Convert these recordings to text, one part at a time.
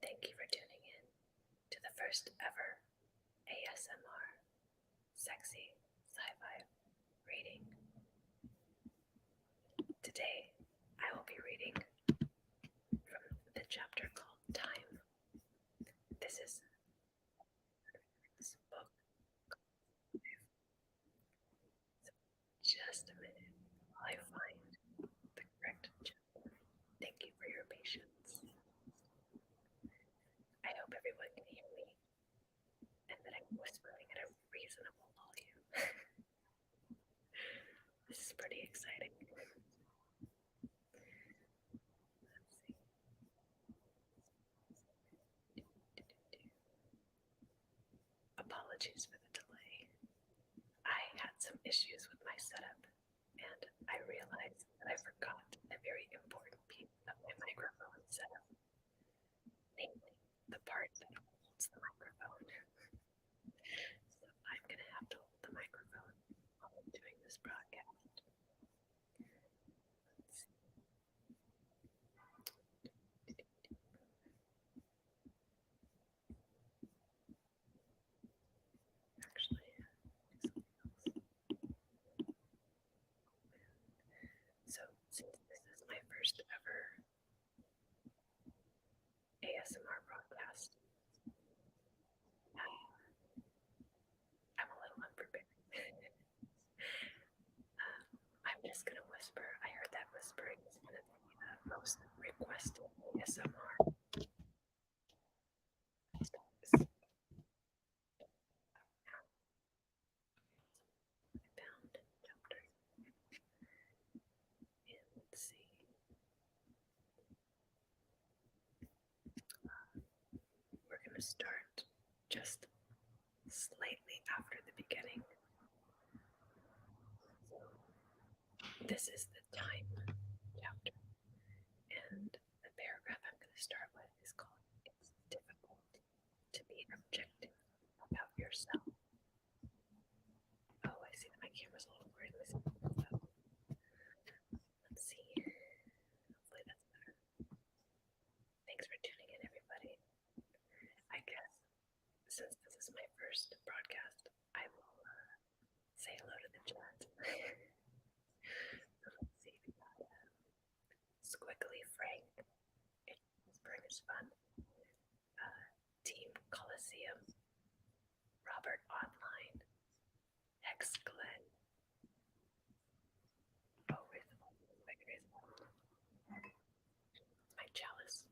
Thank you for tuning in to the first ever ASMR Sexy SciVive reading. Today, I will be reading from the chapter called Time. This is this book. So just a minute while I find the correct chapter. Thank you for your patience. I hope everyone can hear me and that I'm whispering at a reasonable volume. This is pretty exciting. Apologies for the delay. I had some issues with my setup, and I realized that I forgot a very important piece of my microphone setup, namely the part that holds the microphone. So I'm going to have to hold the microphone while I'm doing this broadcast. Let's see. Actually, so since this is my first ever ASMR broadcast, I'm a little unprepared. I'm just going to whisper. I heard that whispering is one of the most requested ASMR. Let's see. We're going to start just slightly after the beginning. So this is the Time chapter, and the paragraph I'm going to start with is called "It's Difficult to Be Objective About Yourself." Oh, I see that my camera's a little weird. Let's see. Hopefully that's better. Thanks for tuning in, everybody. I guess since this is my first broadcast, I will say hello to the chat. Let's see if we got Squiggly Frank. Whispering is fun. Team Coliseum. Robert Online. Hex Glenn. Oh, where's the my chalice.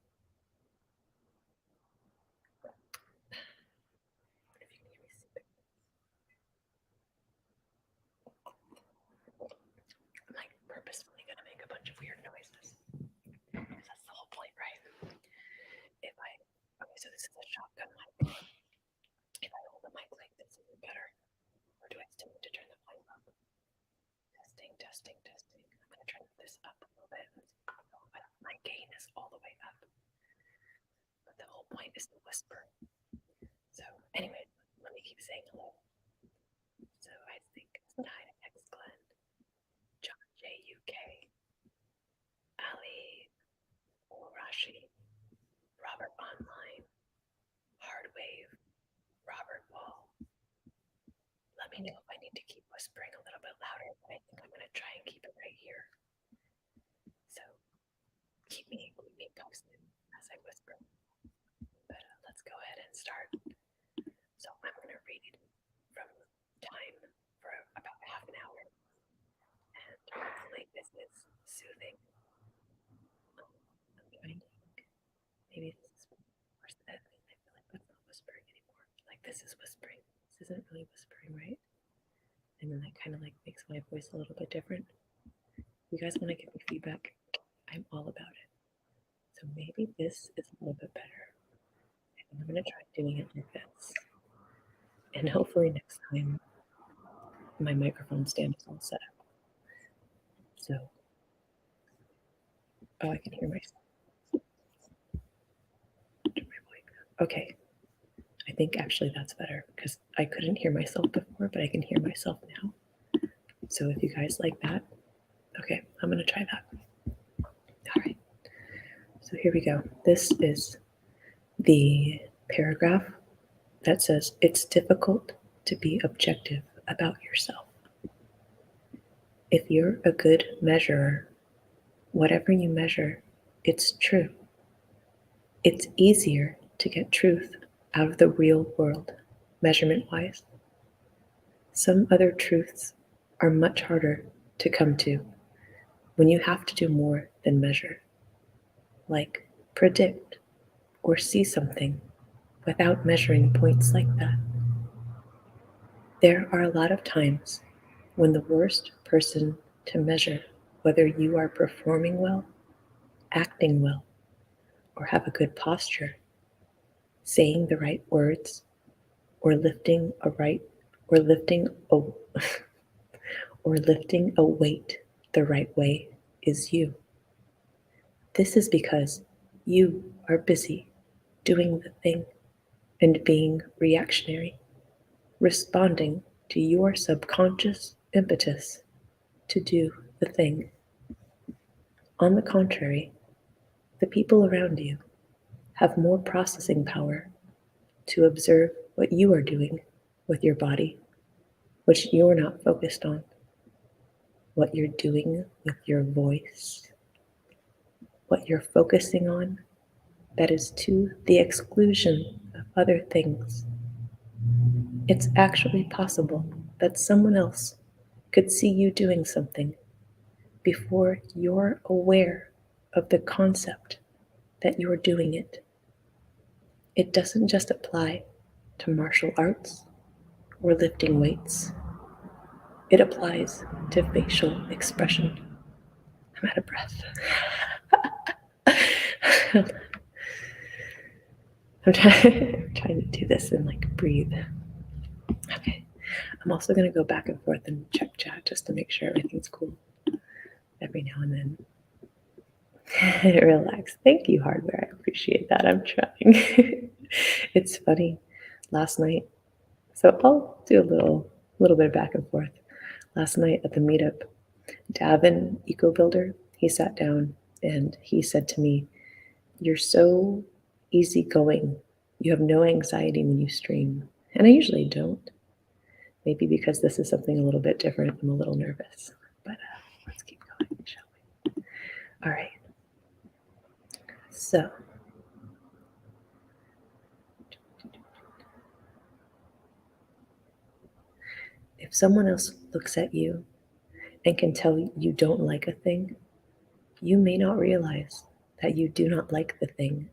If you can hear me sip it. I'm like purposefully gonna make a bunch of weird noises. Because that's the whole point, right? Okay, so this is a shotgun mic. If I hold the mic like this, is it better? Or do I still need to turn the volume up? Testing. I'm gonna turn this up a little bit. My gain is all the way up. But the whole point is to whisper. So anyway, let me keep saying hello. So I think it's Nine X Glenn, John J. UK, Ali Rashi, Robert Online, Hardwave, Robert Wall. Let me know if I need to keep whispering a little bit louder, but I think I'm going to try and keep it right here. So keep me posted as I whisper. But let's go ahead and start. So I'm going to read from Time for about half an hour. And hopefully this is soothing. I'm trying to think. Maybe this is worse than that. I feel like that's not whispering anymore. Like this is whispering. This isn't really whispering, right? And then that kind of like makes my voice a little bit different. You guys want to give me feedback? I'm all about it. So maybe this is a little bit better. And I'm going to try doing it like this. And hopefully next time my microphone stand is all set up. So, I can hear myself. Okay. I think actually that's better because I couldn't hear myself before, but I can hear myself now. So if you guys like that, okay, I'm going to try that. All right. So here we go. This is the paragraph that says it's difficult to be objective about yourself. If you're a good measurer, whatever you measure, it's true. It's easier to get truth out of the real world, measurement-wise. Some other truths are much harder to come to when you have to do more than measure, like predict or see something without measuring points like that. There are a lot of times when the worst person to measure whether you are performing well, acting well, or have a good posture, saying the right words, or lifting a right or lifting a or lifting a weight the right way is you. This is because you are busy doing the thing and being reactionary, responding to your subconscious impetus to do the thing. On the contrary, the people around you have more processing power to observe what you are doing with your body, which you're not focused on, what you're doing with your voice, what you're focusing on that is to the exclusion of other things. It's actually possible that someone else could see you doing something before you're aware of the concept that you're doing it. It doesn't just apply to martial arts or lifting weights. It applies to facial expression. I'm out of breath. I'm trying to do this and like breathe. Okay. I'm also going to go back and forth and check chat just to make sure everything's cool every now and then. Relax. Thank you, hardware. I appreciate that. I'm trying. It's funny. Last night, so I'll do a little bit of back and forth. Last night at the meetup, Davin, Eco Builder, he sat down and he said to me, "You're so easygoing. You have no anxiety when you stream." And I usually don't. Maybe because this is something a little bit different, I'm a little nervous. But let's keep going, shall we? All right. So, if someone else looks at you and can tell you don't like a thing, you may not realize that you do not like the thing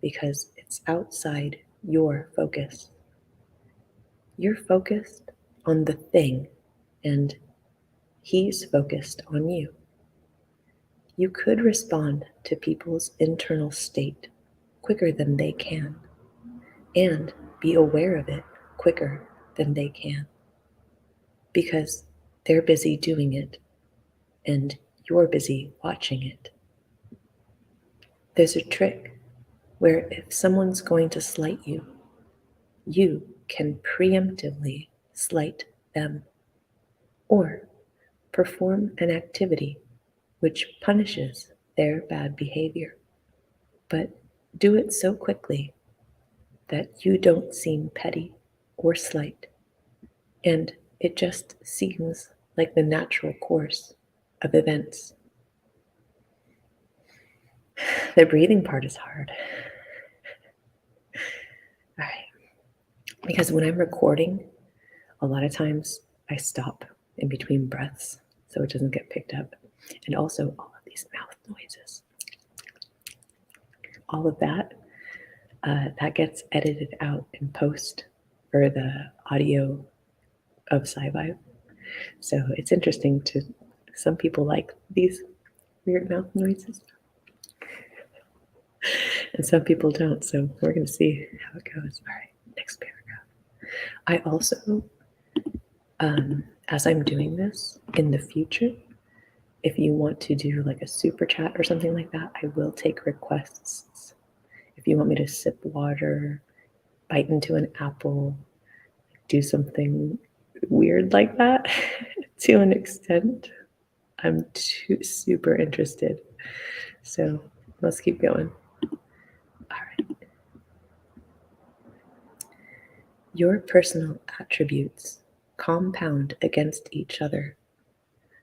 because it's outside your focus. You're focused on the thing, and he's focused on you. You could respond to people's internal state quicker than they can, and be aware of it quicker than they can, because they're busy doing it and you're busy watching it. There's a trick where if someone's going to slight you, you can preemptively slight them, or perform an activity which punishes their bad behavior, but do it so quickly that you don't seem petty or slight, and it just seems like the natural course of events. The breathing part is hard. All right. Because when I'm recording, a lot of times I stop in between breaths so it doesn't get picked up. And also all of these mouth noises. All of that, that gets edited out in post for the audio of SciVive. So it's interesting to, some people like these weird mouth noises. And some people don't, so we're going to see how it goes. All right, next paragraph. I also, as I'm doing this in the future, if you want to do like a super chat or something like that, I will take requests. If you want me to sip water, bite into an apple, do something weird like that to an extent, I'm super interested. So let's keep going. All right. Your personal attributes compound against each other.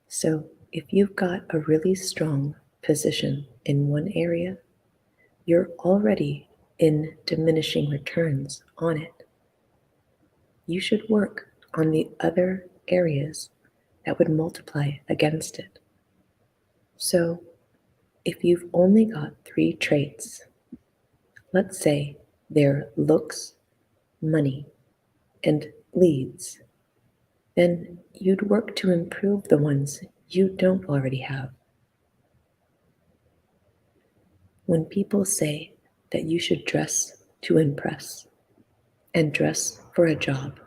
So if you've got a really strong position in one area, you're already in diminishing returns on it. You should work on the other areas that would multiply against it. So if you've only got 3 traits, let's say they're looks, money, and leads, then you'd work to improve the ones you don't already have. When people say that you should dress to impress and dress for a job,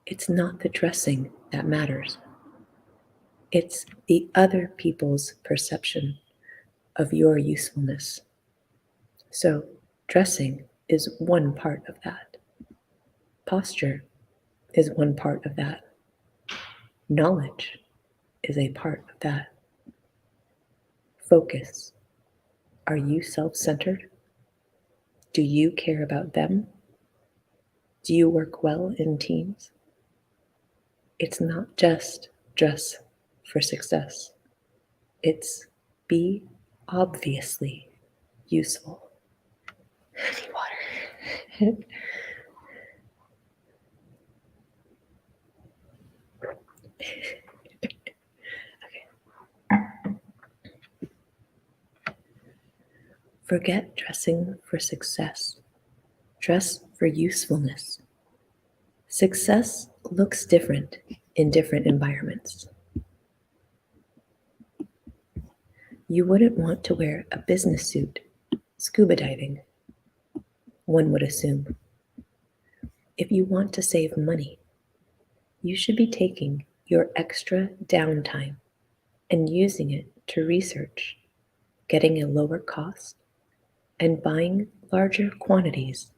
it's not the dressing that matters. It's the other people's perception of your usefulness. So, dressing is one part of that. Posture is one part of that. Knowledge is a part of that. Focus. Are you self-centered? Do you care about them? Do you work well in teams? It's not just dress for success. It's be obviously useful. I need water. Forget dressing for success. Dress for usefulness. Success looks different in different environments. You wouldn't want to wear a business suit scuba diving, one would assume. If you want to save money, you should be taking your extra downtime and using it to research, getting a lower cost, and buying larger quantities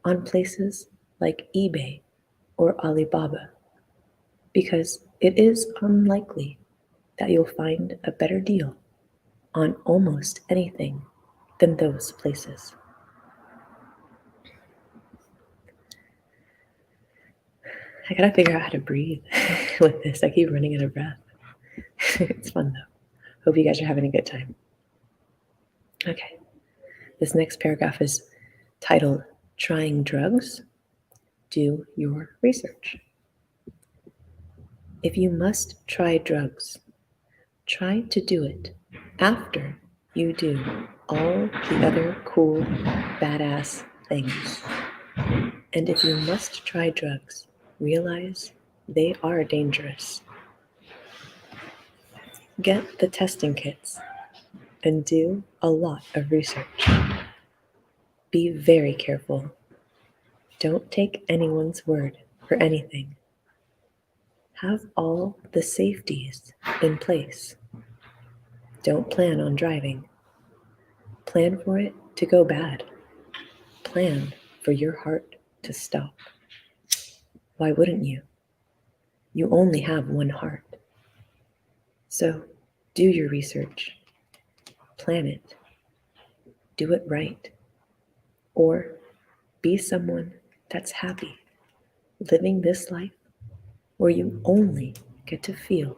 on places like eBay or Alibaba, because it is unlikely that you'll find a better deal on almost anything than those places. I gotta figure out how to breathe with this. I keep running out of breath. It's fun though. Hope you guys are having a good time. Okay, this next paragraph is titled Trying Drugs. Do your research. If you must try drugs, try to do it after you do all the other cool, badass things. And if you must try drugs, realize they are dangerous. Get the testing kits and do a lot of research. Be very careful. Don't take anyone's word for anything. Have all the safeties in place. Don't plan on driving. Plan for it to go bad. Plan for your heart to stop. Why wouldn't you? You only have one heart. So do your research. Plan it. Do it right. Or be someone that's happy living this life where you only get to feel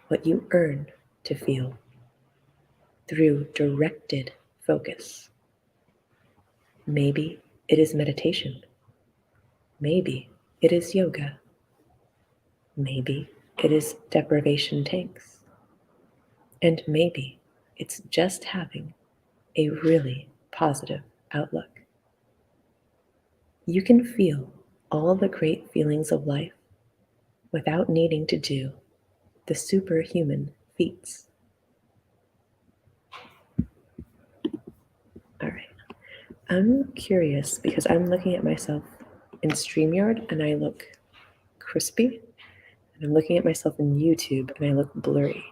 what you earn to feel through directed focus. Maybe it is meditation. Maybe it is yoga. Maybe it is deprivation tanks. And maybe it's just having a really positive outlook. You can feel all the great feelings of life without needing to do the superhuman feats. All right. I'm curious because I'm looking at myself in StreamYard and I look crispy. And I'm looking at myself in YouTube and I look blurry.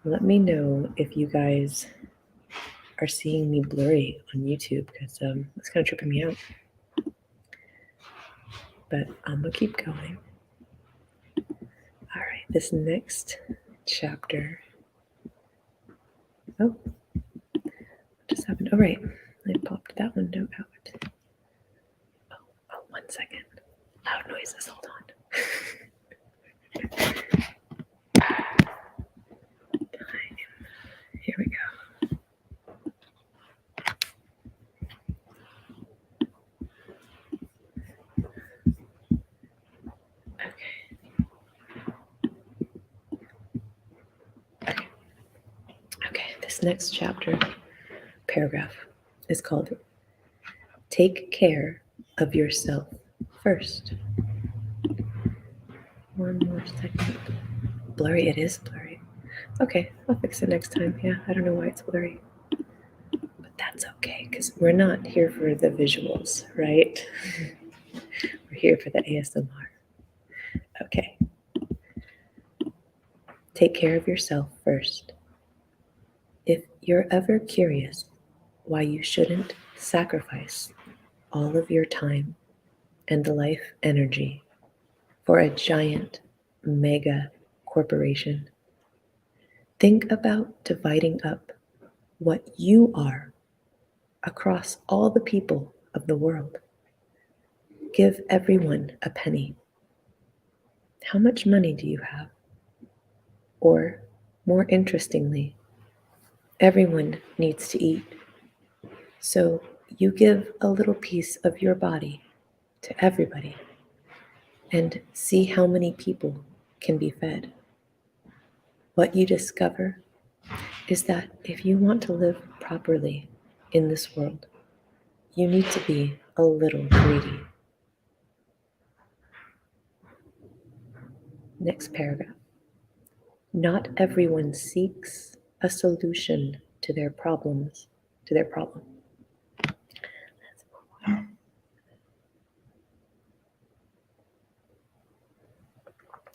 Let me know if you guys are seeing me blurry on YouTube because it's kind of tripping me out. But I'm going to keep going. All right, this next chapter. Oh, what just happened? Oh, right. I popped that window out. Oh, 1 second. Loud noises, hold on. Here we go. Okay, this next paragraph, is called Take Care of Yourself First. One more second. Blurry, it is blurry. Okay, I'll fix it next time. Yeah, I don't know why it's blurry. But that's okay, because we're not here for the visuals, right? We're here for the ASMR. Okay. Take care of yourself first. If you're ever curious why you shouldn't sacrifice all of your time and life energy for a giant mega corporation, think about dividing up what you are across all the people of the world. Give everyone a penny. How much money do you have? Or, more interestingly, everyone needs to eat. So you give a little piece of your body to everybody and see how many people can be fed. What you discover is that if you want to live properly in this world, you need to be a little greedy. Next paragraph. Not everyone seeks a solution to their problem.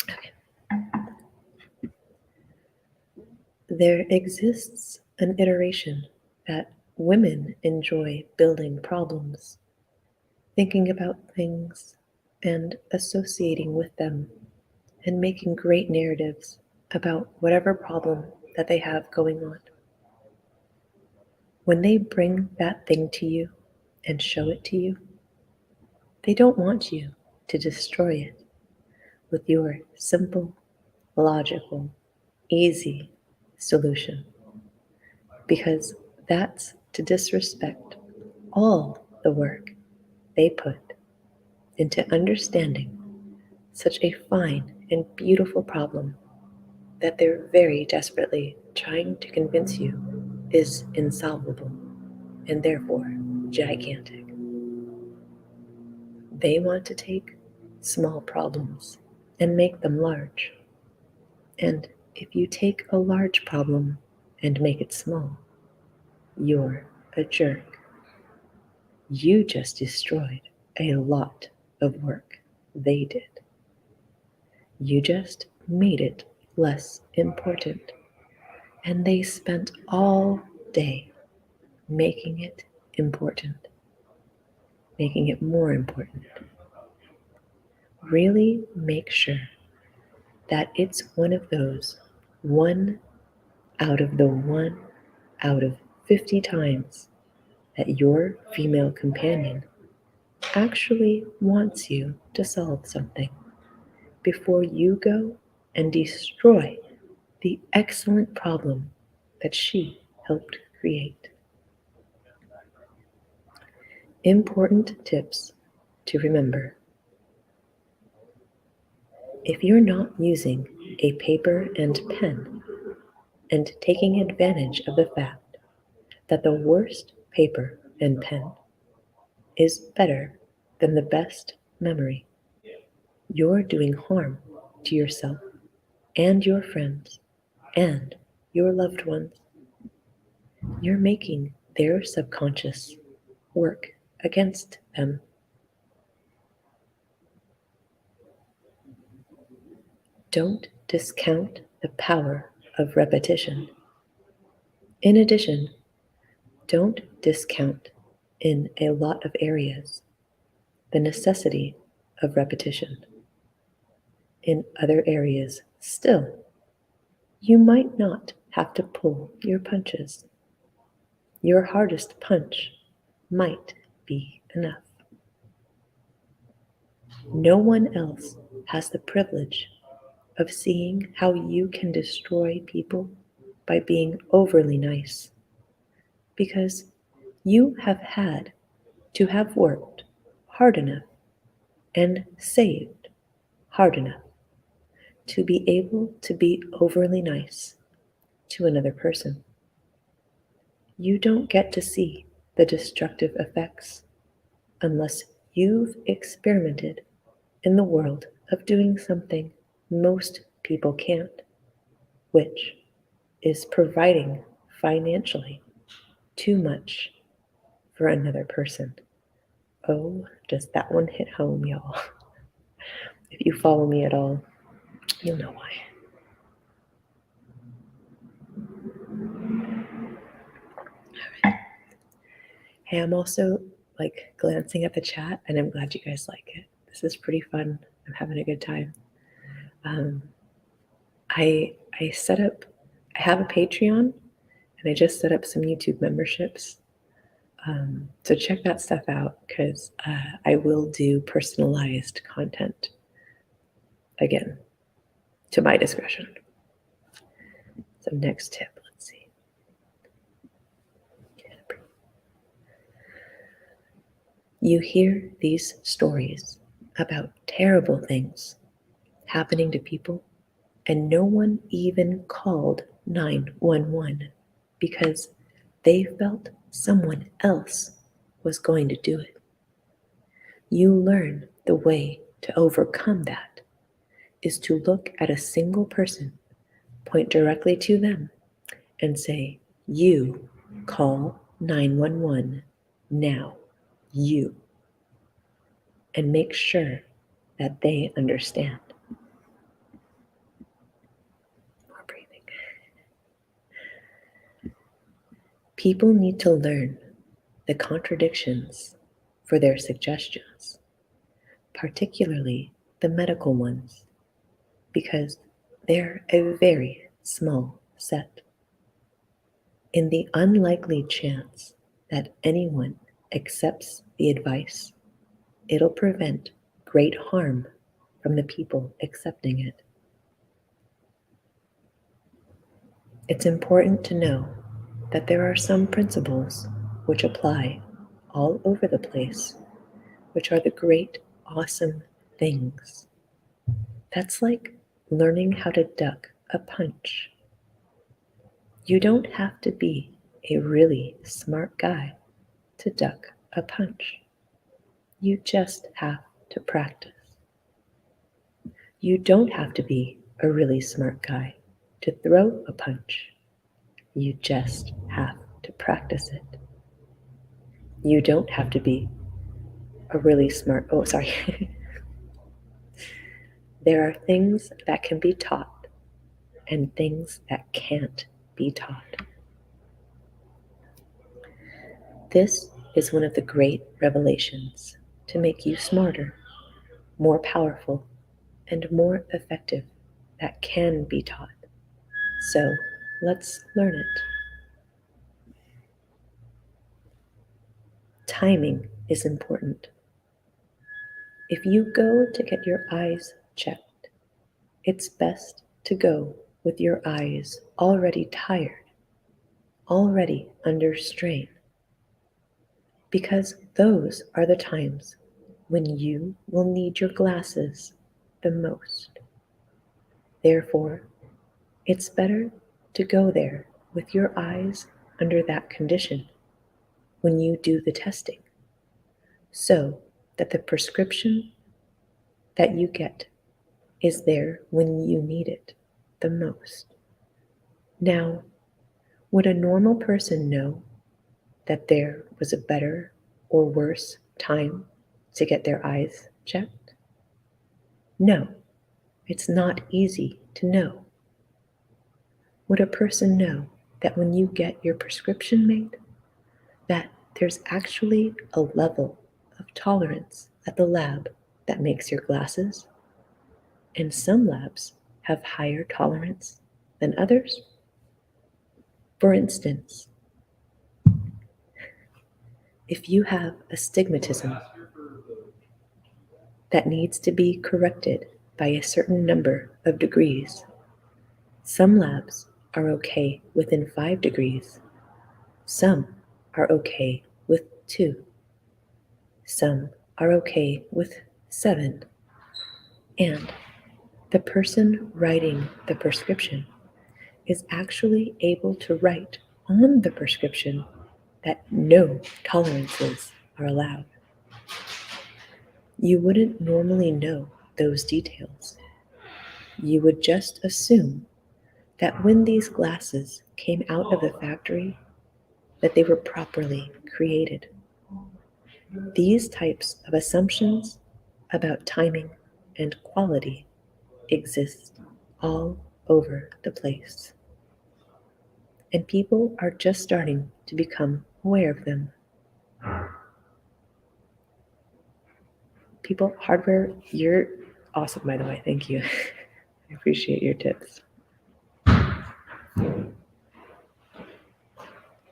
Okay. There exists an iteration that women enjoy building problems, thinking about things and associating with them, and making great narratives about whatever problem that they have going on. When they bring that thing to you and show it to you, they don't want you to destroy it with your simple, logical, easy solution, because that's to disrespect all the work they put into understanding such a fine and beautiful problem that they're very desperately trying to convince you is insolvable and therefore gigantic. They want to take small problems and make them large. And if you take a large problem and make it small, you're a jerk. You just destroyed a lot of work they did. You just made it less important. And they spent all day making it important, making it more important. Really make sure that it's one of those 1 out of 50 times that your female companion actually wants you to solve something before you go and destroy the excellent problem that she helped create. Important tips to remember. If you're not using a paper and pen and taking advantage of the fact that the worst paper and pen is better than the best memory, you're doing harm to yourself and your friends and your loved ones. You're making their subconscious work against them. Don't discount the power of repetition. In addition, don't discount in a lot of areas the necessity of repetition. In other areas, still, you might not have to pull your punches. Your hardest punch might be enough. No one else has the privilege of seeing how you can destroy people by being overly nice, because you have had to have worked hard enough and saved hard enough to be able to be overly nice to another person. You don't get to see the destructive effects unless you've experimented in the world of doing something most people can't, which is providing financially too much for another person. Oh, does that one hit home, y'all? If you follow me at all, you'll know why. All right. Hey, I'm also like glancing at the chat, and I'm glad you guys like it. This is pretty fun. I'm having a good time. Um, I set up. I have a Patreon, and I just set up some YouTube memberships. So check that stuff out, because I will do personalized content again, to my discretion. So next tip, let's see. You hear these stories about terrible things happening to people, and no one even called 911 because they felt someone else was going to do it. You learn the way to overcome that is to look at a single person, point directly to them, and say, "You call 911 now, you," and make sure that they understand. More breathing. People need to learn the contradictions for their suggestions, particularly the medical ones, because they're a very small set. In the unlikely chance that anyone accepts the advice, it'll prevent great harm from the people accepting it. It's important to know that there are some principles which apply all over the place, which are the great, awesome things. That's like learning how to duck a punch. You don't have to be a really smart guy to duck a punch. You just have to practice. You don't have to be a really smart guy to throw a punch. You just have to practice it. You don't have to be a really smart, oh, sorry. There are things that can be taught and things that can't be taught. This is one of the great revelations to make you smarter, more powerful, and more effective that can be taught. So let's learn it. Timing is important. If you go to get your eyes checked, it's best to go with your eyes already tired, already under strain, because those are the times when you will need your glasses the most. Therefore, it's better to go there with your eyes under that condition when you do the testing, so that the prescription that you get is there when you need it the most. Now, would a normal person know that there was a better or worse time to get their eyes checked? No, it's not easy to know. Would a person know that when you get your prescription made, that there's actually a level of tolerance at the lab that makes your glasses? And some labs have higher tolerance than others. For instance, if you have astigmatism, that needs to be corrected by a certain number of degrees. Some labs are okay within 5 degrees. Some are okay with 2. Some are okay with 7. And the person writing the prescription is actually able to write on the prescription that no tolerances are allowed. You wouldn't normally know those details. You would just assume that when these glasses came out of the factory, that they were properly created. These types of assumptions about timing and quality exist all over the place. And people are just starting to become aware of them. People, hardware, you're awesome, by the way. Thank you. I appreciate your tips.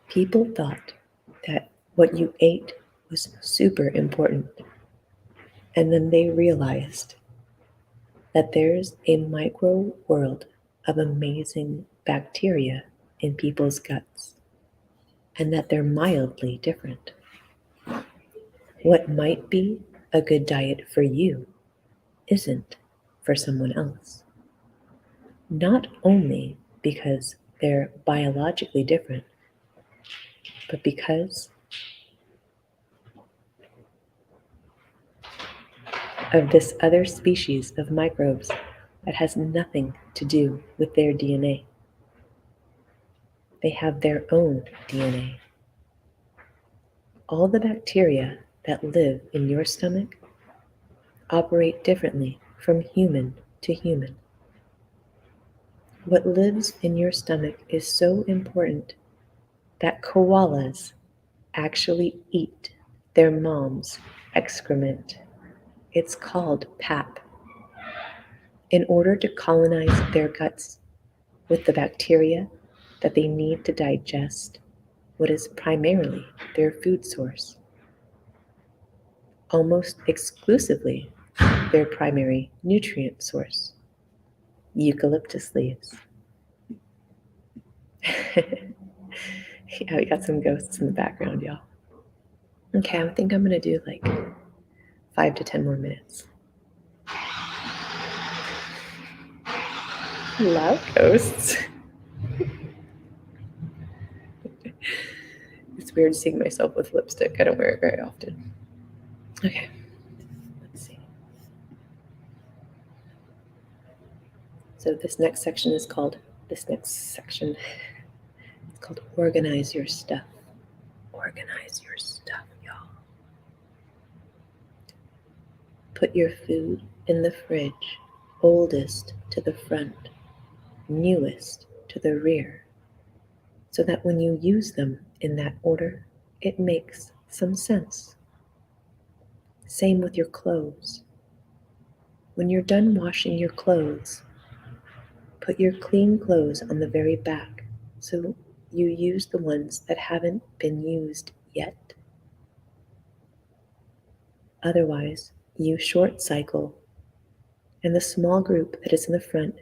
People thought that what you ate was super important. And then they realized that there's a micro world of amazing bacteria in people's guts, and that they're mildly different. What might be a good diet for you isn't for someone else. Not only because they're biologically different, but because of this other species of microbes that has nothing to do with their DNA. They have their own DNA. All the bacteria that live in your stomach operate differently from human to human. What lives in your stomach is so important that koalas actually eat their mom's excrement. It's called pap. In order to colonize their guts with the bacteria that they need to digest what is primarily their food source, almost exclusively their primary nutrient source, eucalyptus leaves. Yeah, we got some ghosts in the background, y'all. Okay, I think I'm gonna do like 5 to 10 more minutes. Love ghosts. It's weird seeing myself with lipstick. I don't wear it very often. Okay, let's see. So this next section is called, it's called Organize Your Stuff. Organize your stuff, y'all. Put your food in the fridge, oldest to the front, newest to the rear, so that when you use them in that order, it makes some sense. Same with your clothes. When you're done washing your clothes, put your clean clothes on the very back so you use the ones that haven't been used yet. Otherwise, you short cycle, and the small group that is in the front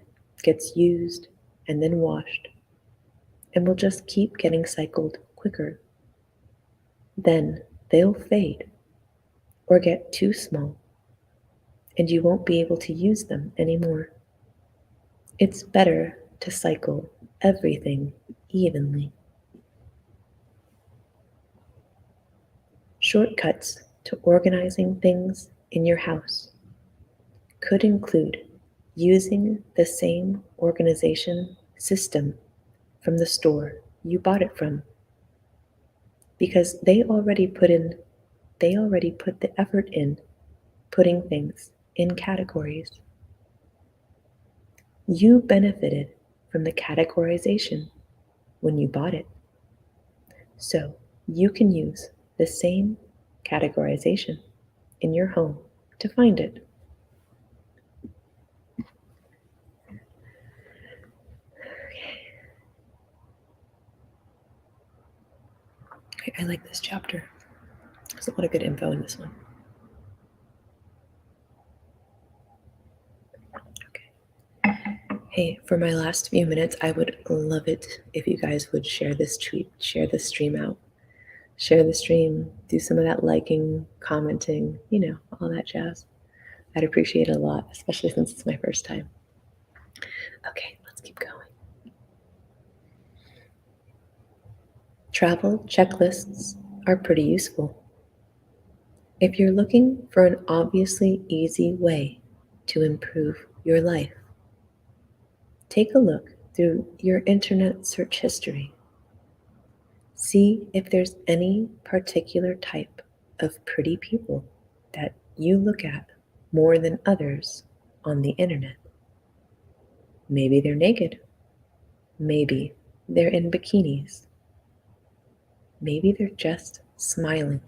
gets used and then washed, and will just keep getting cycled quicker. Then they'll fade or get too small, and you won't be able to use them anymore. It's better to cycle everything evenly. Shortcuts to organizing things in your house could include using the same organization system from the store you bought it from, because they already put the effort in putting things in categories. You benefited from the categorization when you bought it, so you can use the same categorization in your home to find it. Okay, I like this chapter. There's a lot of good info in this one. Hey, for my last few minutes, I would love it if you guys would share this tweet, share the stream out, share the stream, do some of that liking, commenting, all that jazz. I'd appreciate it a lot, especially since it's my first time. Okay, let's keep going. Travel checklists are pretty useful. If you're looking for an obviously easy way to improve your life, take a look through your internet search history. See if there's any particular type of pretty people that you look at more than others on the internet. Maybe they're naked. Maybe they're in bikinis. Maybe they're just smiling.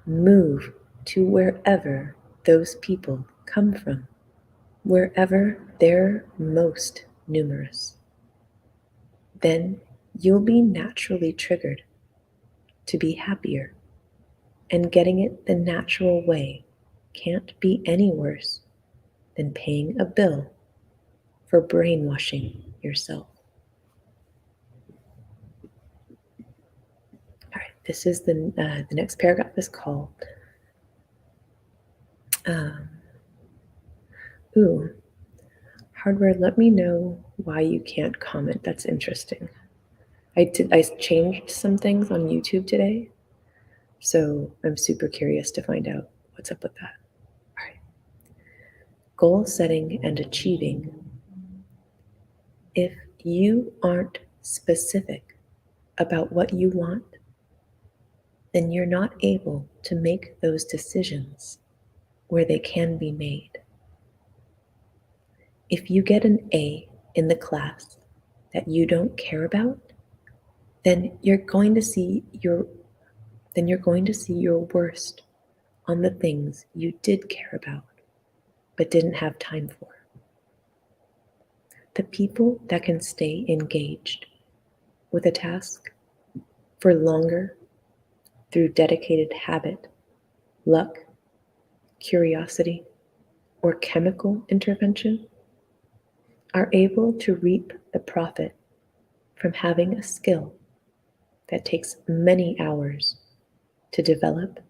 Move to wherever those people come from, wherever they're most numerous. Then you'll be naturally triggered to be happier, and getting it the natural way can't be any worse than paying a bill for brainwashing yourself. All right, this is the next paragraph is called hardware. Let me know why you can't comment. That's interesting. I changed some things on YouTube today, so I'm super curious to find out what's up with that. All right. Goal setting and achieving. If you aren't specific about what you want, then you're not able to make those decisions where they can be made. If you get an A in the class that you don't care about, then you're going to see your worst on the things you did care about but didn't have time for. The people that can stay engaged with a task for longer through dedicated habit, luck, curiosity, or chemical intervention are able to reap the profit from having a skill that takes many hours to develop,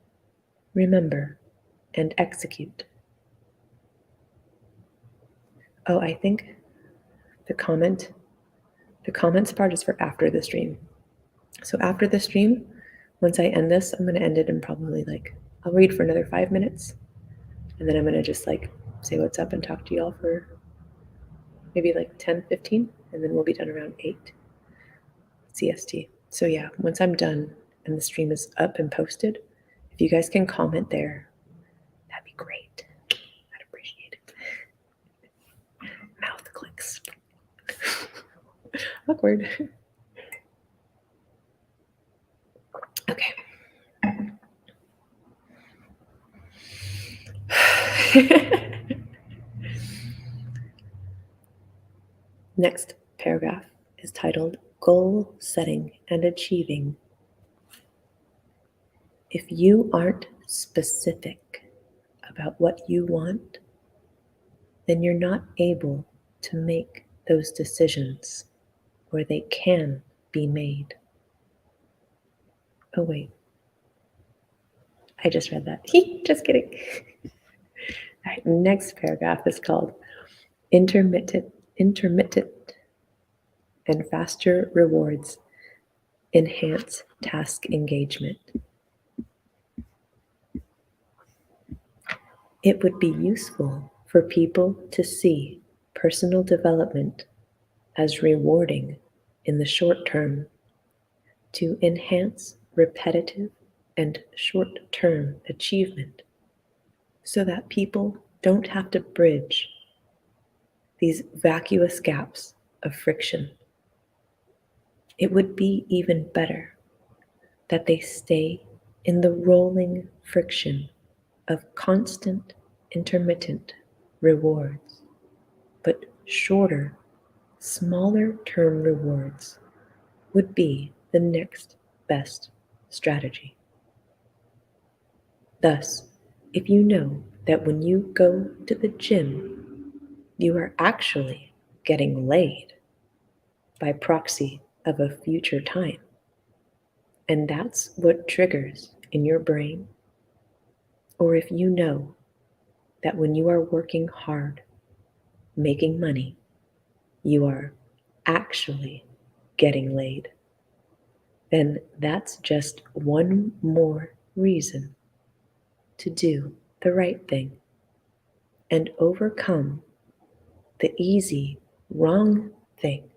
remember, and execute. Oh, I think the comments part is for after the stream. So after the stream, once I end this, I'm going to end it in probably I'll read for another 5 minutes, and then I'm going to just say what's up and talk to y'all for maybe 10, 15, and then we'll be done around 8 CST. So yeah, once I'm done and the stream is up and posted, if you guys can comment there, that'd be great. I'd appreciate it. Mouth clicks. Awkward. Okay. Next paragraph is titled Goal Setting and Achieving. If you aren't specific about what you want, then you're not able to make those decisions where they can be made. Oh, wait. I just read that. Just kidding. All right, next paragraph is called Intermittent and Faster Rewards Enhance Task Engagement. It would be useful for people to see personal development as rewarding in the short term to enhance repetitive and short-term achievement so that people don't have to bridge these vacuous gaps of friction. It would be even better that they stay in the rolling friction of constant, intermittent rewards, but shorter, smaller term rewards would be the next best strategy. Thus, if you know that when you go to the gym, You are actually getting laid by proxy of a future time. And that's what triggers in your brain. Or if you know that when you are working hard, making money, you are actually getting laid, then that's just one more reason to do the right thing and overcome the easy, wrong thing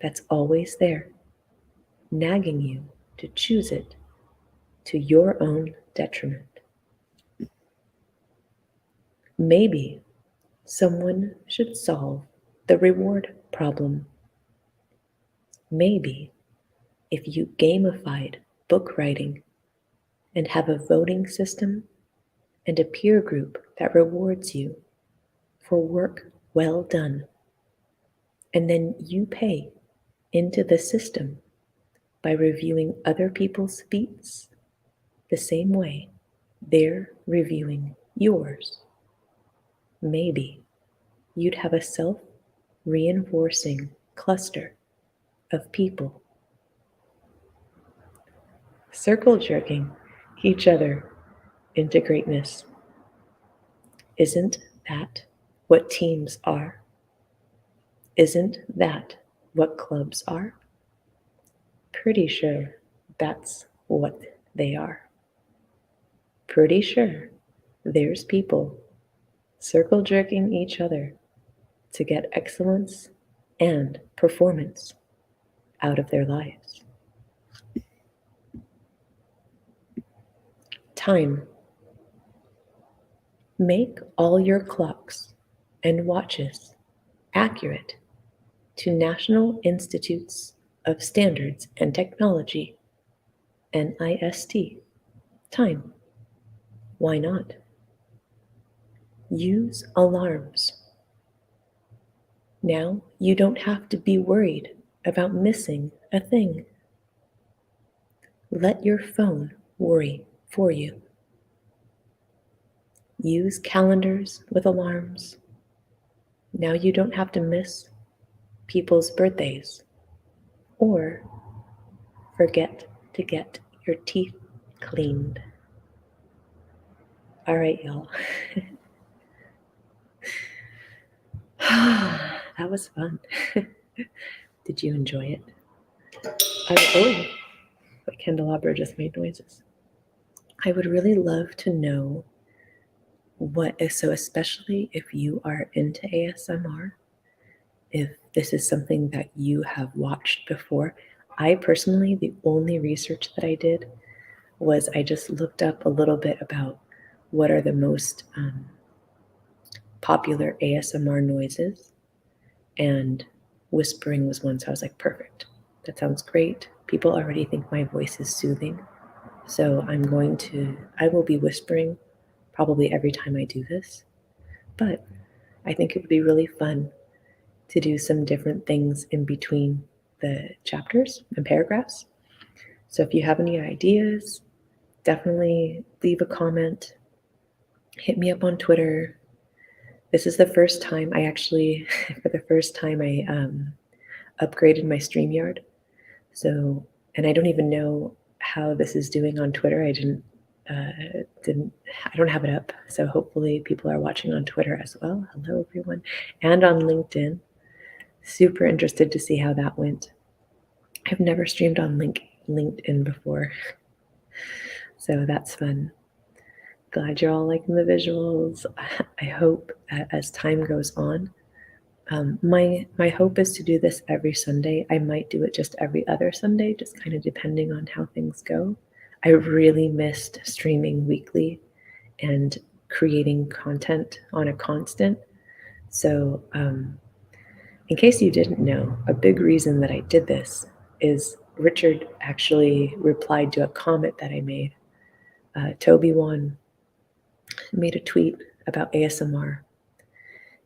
that's always there, nagging you to choose it to your own detriment. Maybe someone should solve the reward problem. Maybe if you gamified book writing and have a voting system and a peer group that rewards you for work well done, and then you pay into the system by reviewing other people's feats the same way they're reviewing yours. Maybe you'd have a self-reinforcing cluster of people circle jerking each other into greatness. Isn't that what teams are? Isn't that what clubs are? Pretty sure that's what they are. Pretty sure there's people circle jerking each other to get excellence and performance out of their lives. Time. Make all your clocks and watches accurate to National Institutes of Standards and Technology, NIST, time. Why not? Use alarms. Now you don't have to be worried about missing a thing. Let your phone worry for you. Use calendars with alarms. Now you don't have to miss people's birthdays or forget to get your teeth cleaned. All right, y'all. That was fun. Did you enjoy it? Oh, the candelabra just made noises. I would really love to know so especially if you are into ASMR, if this is something that you have watched before. I personally, the only research that I did was I just looked up a little bit about what are the most popular ASMR noises, and whispering was one. So I was like, perfect. That sounds great. People already think my voice is soothing. So I will be whispering probably every time I do this. But I think it would be really fun to do some different things in between the chapters and paragraphs. So if you have any ideas, definitely leave a comment. Hit me up on Twitter. This is the first time I upgraded my StreamYard. So, and I don't even know how this is doing on Twitter. I don't have it up. So hopefully people are watching on Twitter as well. Hello, everyone. And on LinkedIn. Super interested to see how that went. I've never streamed on LinkedIn before. So that's fun. Glad you're all liking the visuals. I hope as time goes on, my hope is to do this every Sunday. I might do it just every other Sunday, just kind of depending on how things go. I really missed streaming weekly and creating content on a constant. So in case you didn't know, a big reason that I did this is Richard actually replied to a comment that I made. Toby1 made a tweet about ASMR.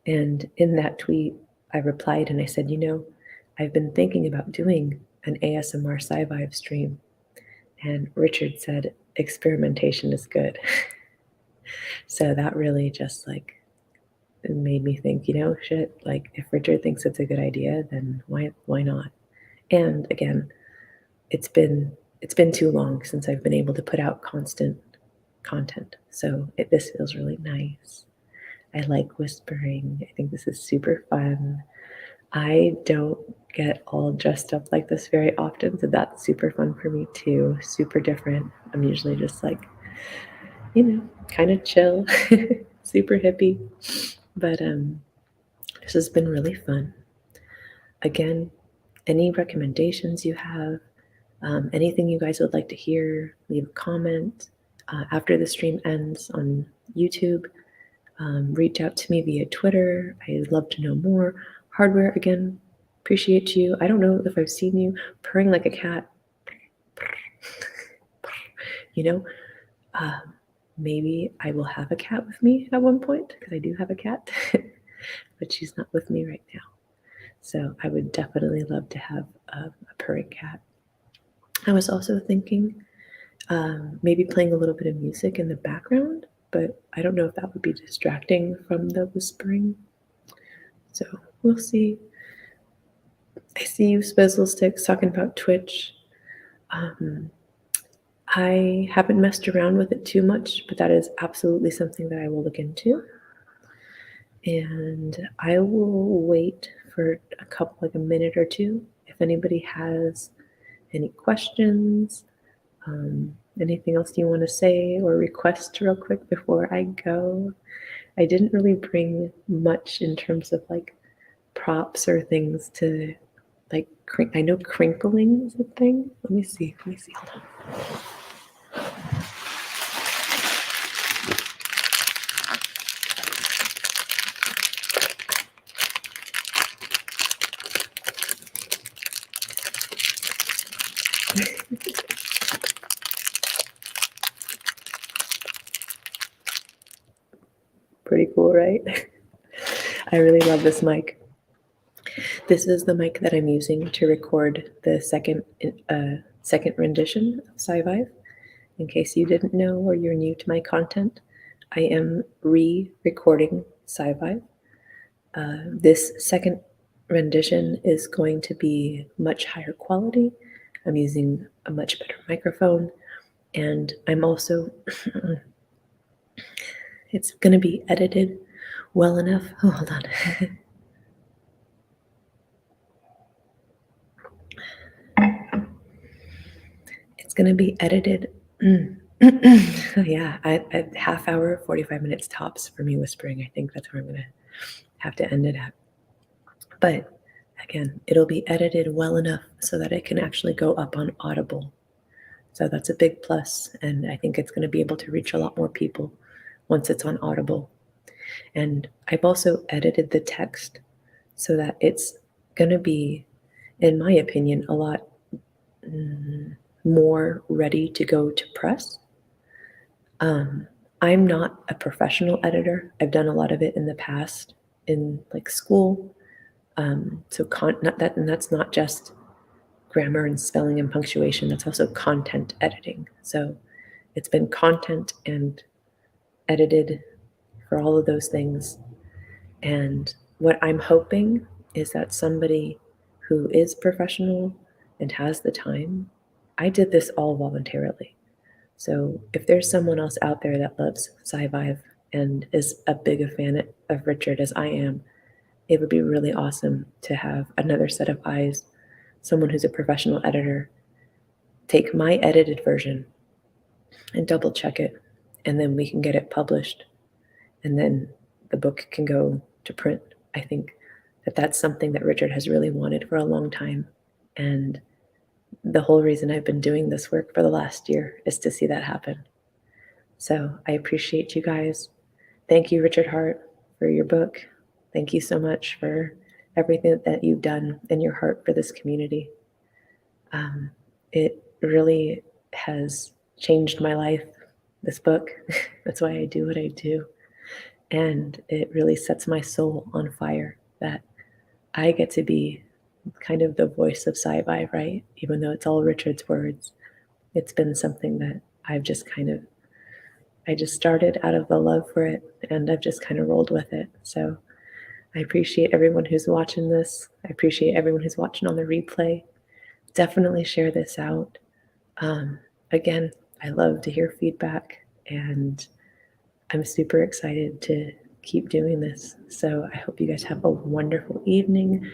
And in that tweet, I replied and I said, I've been thinking about doing an ASMR SciVive stream. And Richard said, experimentation is good. So that really just it made me think, shit, like if Richard thinks it's a good idea, then why not? And again, it's been too long since I've been able to put out constant content. So this feels really nice. I like whispering. I think this is super fun. I don't get all dressed up like this very often, so that's super fun for me too. Super different. I'm usually just like, kind of chill, super hippie. But this has been really fun. Again, any recommendations you have, anything you guys would like to hear, leave a comment. After the stream ends on YouTube, reach out to me via Twitter. I'd love to know more. Hardware, again, appreciate you. I don't know if I've seen you purring like a cat. Maybe I will have a cat with me at one point, because I do have a cat, but she's not with me right now. So I would definitely love to have a purring cat. I was also thinking maybe playing a little bit of music in the background, but I don't know if that would be distracting from the whispering. So we'll see. I see you, Spizzle Sticks, talking about Twitch. I haven't messed around with it too much, but that is absolutely something that I will look into. And I will wait for a minute or two. If anybody has any questions, anything else you want to say or request real quick before I go. I didn't really bring much in terms of like props or things to like, I know crinkling is a thing. Let me see, hold on. Pretty cool, right? I really love this mic. This is the mic that I'm using to record the second rendition of SciVive. In case you didn't know or you're new to my content, I am re-recording SciVive. This second rendition is going to be much higher quality. I'm using a much better microphone, and I'm also it's going to be edited well enough. Oh, hold on. It's going to be edited. Yeah, a half hour, 45 minutes tops for me whispering. I think that's where I'm going to have to end it at. But again, it'll be edited well enough so that it can actually go up on Audible. So that's a big plus, and I think it's going to be able to reach a lot more people once it's on Audible. And I've also edited the text so that it's going to be, in my opinion, a lot more ready to go to press. I'm not a professional editor. I've done a lot of it in the past in like school. So that's not just grammar and spelling and punctuation. That's also content editing. So it's been content and edited for all of those things. And what I'm hoping is that somebody who is professional and has the time, I did this all voluntarily. So if there's someone else out there that loves SciVive and is a big a fan of Richard as I am, it would be really awesome to have another set of eyes, someone who's a professional editor, take my edited version and double check it, and then we can get it published, and then the book can go to print. I think that that's something that Richard has really wanted for a long time, and the whole reason I've been doing this work for the last year is to see that happen. So I appreciate you guys. Thank you, Richard Hart, for your book. Thank you so much for everything that you've done in your heart for this community. It really has changed my life, this book. That's why I do what I do. And it really sets my soul on fire that I get to be kind of the voice of SciVive, right? Even though it's all Richard's words, it's been something that I've just kind of I just started out of the love for it, and I've just kind of rolled with it. So I appreciate everyone who's watching this. I appreciate everyone who's watching on the replay. Definitely share this out. Again, I love to hear feedback, and I'm super excited to keep doing this. So I hope you guys have a wonderful evening,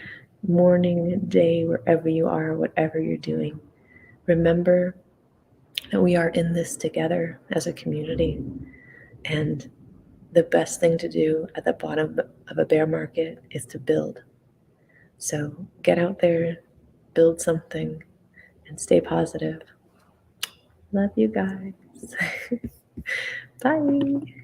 morning, day, wherever you are, whatever you're doing. Remember that we are in this together as a community, and the best thing to do at the bottom of a bear market is to build. So get out there, build something, and stay positive. Love you guys. Bye.